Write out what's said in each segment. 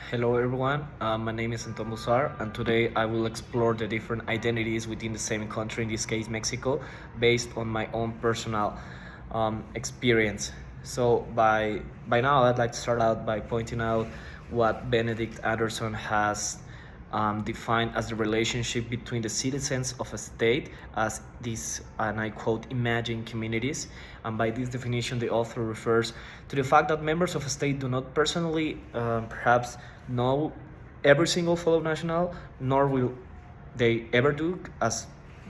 Hello everyone, my name is Antoine Boussard, and today I will explore the different identities within the same country, in this case Mexico, based on my own personal experience. So by now I'd like to start out by pointing out what Benedict Anderson has defined as the relationship between the citizens of a state as these, and I quote, imagined communities. And by this definition, the author refers to the fact that members of a state do not personally, perhaps, know every single fellow national, nor will they ever do, as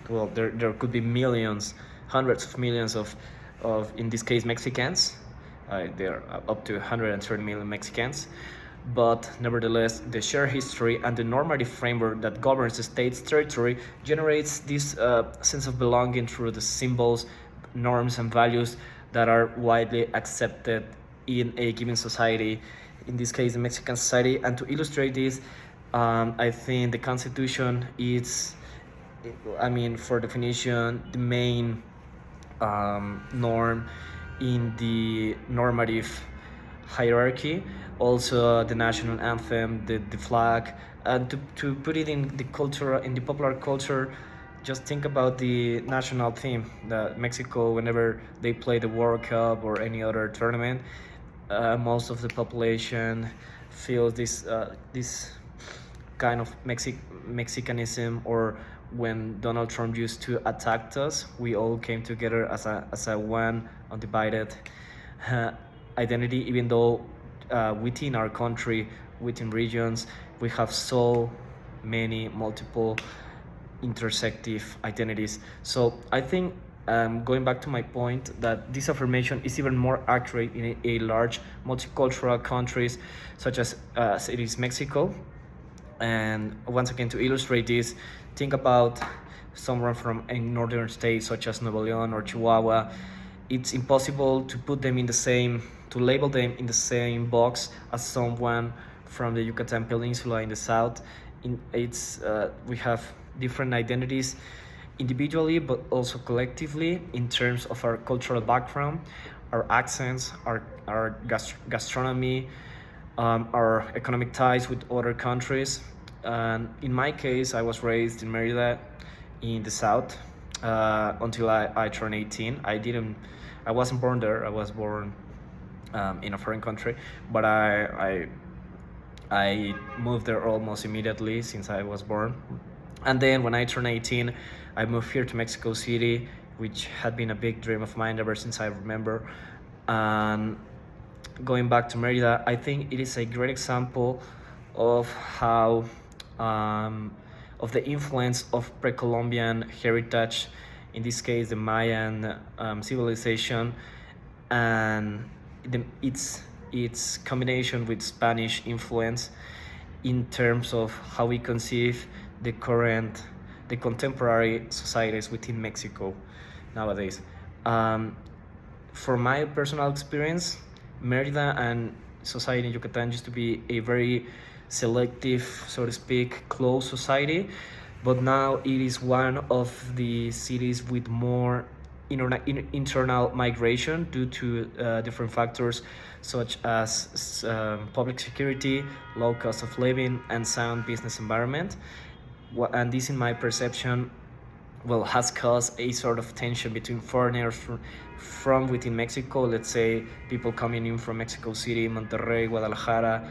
well, there could be millions, hundreds of millions of in this case, Mexicans. There are up to 130 million Mexicans, but nevertheless, the shared history and the normative framework that governs the state's territory generates this sense of belonging through the symbols, norms, and values that are widely accepted in a given society, in this case, the Mexican society. And to illustrate this, I think the Constitution is, for definition, the main norm in the normative hierarchy. Also, the national anthem, the flag, and to put it in the culture, in the popular culture, just think about the national theme that Mexico, whenever they play the World Cup or any other tournament, most of the population feels this kind of Mexicanism. Or when Donald Trump used to attack us, we all came together as a one undivided uh, identity, even though within our country, within regions, we have so many multiple intersective identities. So I think, going back to my point, that this affirmation is even more accurate in a large multicultural countries such as it is Mexico. And once again, to illustrate this, think about someone from a northern state such as Nuevo León or Chihuahua. It's impossible to put them in the same, to label them in the same box as someone from the Yucatan Peninsula in the south. We have different identities individually, but also collectively, in terms of our cultural background, our accents, our gastronomy, our economic ties with other countries. And in my case, I was raised in Merida, in the south, until I turned 18. I wasn't born there. I was born in a foreign country, but I moved there almost immediately since I was born. And then when I turned 18, I moved here to Mexico City, which had been a big dream of mine ever since I remember. And going back to Merida, I think it is a great example of how, of the influence of pre-Columbian heritage, in this case the Mayan civilization, and its combination with Spanish influence, in terms of how we conceive the contemporary societies within Mexico nowadays. For my personal experience, Merida and society in Yucatan used to be a very selective, so to speak, closed society, but now it is one of the cities with more internal migration due to different factors such as public security, low cost of living, and sound business environment. And this, in my perception, well, has caused a sort of tension between foreigners from within Mexico, let's say people coming in from Mexico City, Monterrey, Guadalajara,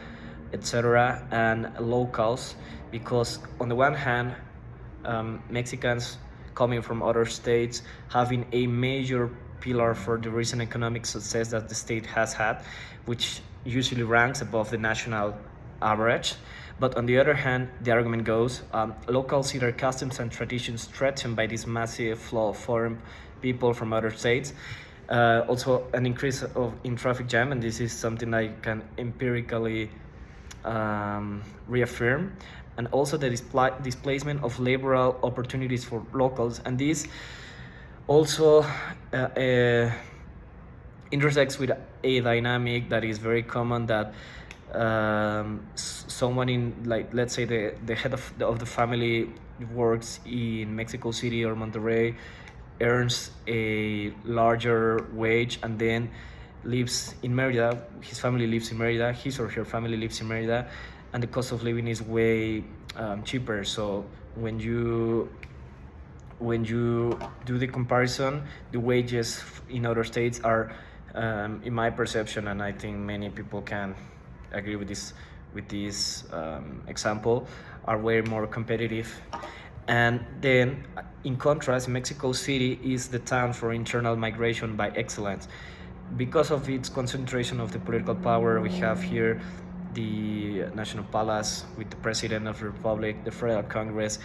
etc., and locals, because on the one hand, Mexicans coming from other states having a major pillar for the recent economic success that the state has had, which usually ranks above the national average. But on the other hand, the argument goes, locals see their customs and traditions threatened by this massive flow of foreign people from other states. Also, an increase in traffic jam, and this is something I can empirically reaffirm. And also the displacement of laboral opportunities for locals. And this also intersects with a dynamic that is very common, that someone in, like, let's say the head of the family works in Mexico City or Monterrey, earns a larger wage, and then lives in Merida. His family lives in Merida. His or her family lives in Merida, and the cost of living is way cheaper. So when you do the comparison, the wages in other states are, in my perception, and I think many people can agree with this example, are way more competitive. And then, in contrast, Mexico City is the town for internal migration by excellence. Because of its concentration of the political power, we have here the National Palace with the President of the Republic, the Federal Congress,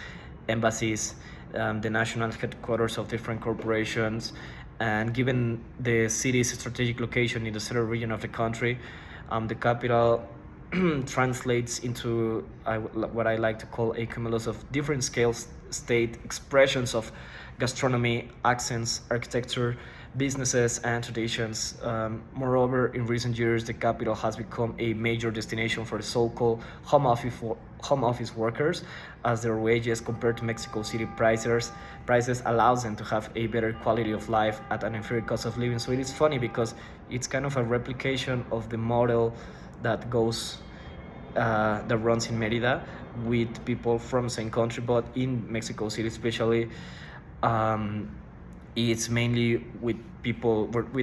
embassies, the national headquarters of different corporations. And given the city's strategic location in the central region of the country, the capital translates into what I like to call a cumulus of different scales, state expressions of gastronomy, accents, architecture, businesses, and traditions. Moreover, in recent years, the capital has become a major destination for the so-called home office workers, as their wages compared to Mexico City prices allows them to have a better quality of life at an inferior cost of living. So it is funny because it's kind of a replication of the model that runs in Merida with people from the same country, but in Mexico City especially, it's mainly with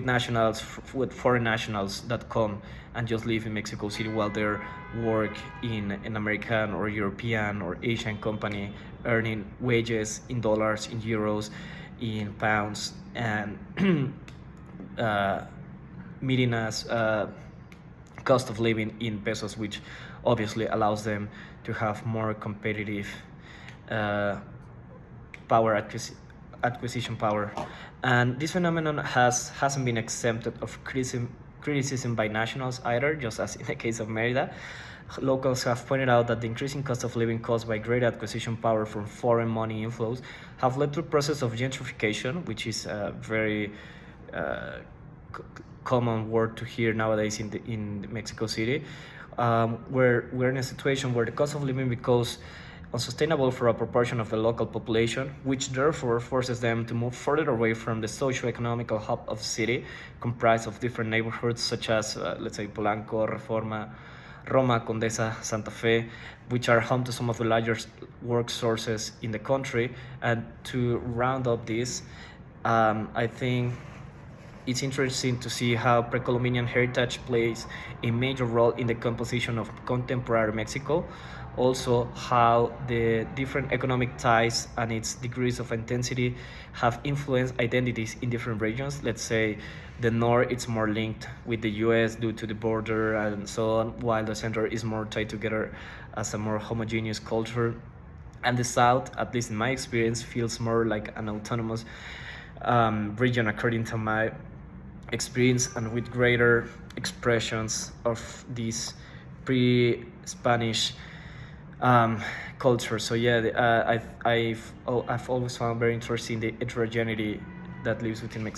nationals, with foreign nationals that come and just live in Mexico City while they work in an American or European or Asian company, earning wages in dollars, in euros, in pounds, and meeting us cost of living in pesos, which obviously allows them to have more competitive acquisition power. And this phenomenon hasn't been exempted of criticism by nationals either, just as in the case of Merida. Locals have pointed out that the increasing cost of living caused by greater acquisition power from foreign money inflows have led to a process of gentrification, which is a very common word to hear nowadays in Mexico City, where we're in a situation where the cost of living becomes unsustainable for a proportion of the local population, which therefore forces them to move further away from the socio-economical hub of the city, comprised of different neighborhoods such as, let's say, Polanco, Reforma, Roma, Condesa, Santa Fe, which are home to some of the largest work sources in the country. And to round up this, I think it's interesting to see how pre-Columbian heritage plays a major role in the composition of contemporary Mexico. Also, how the different economic ties and its degrees of intensity have influenced identities in different regions. Let's say the north it's more linked with the US due to the border and so on, while the center is more tied together as a more homogeneous culture. And the south, at least in my experience, feels more like an autonomous region according to my experience, and with greater expressions of this pre-Spanish culture. So yeah, I've always found very interesting the heterogeneity that lives within Mexico.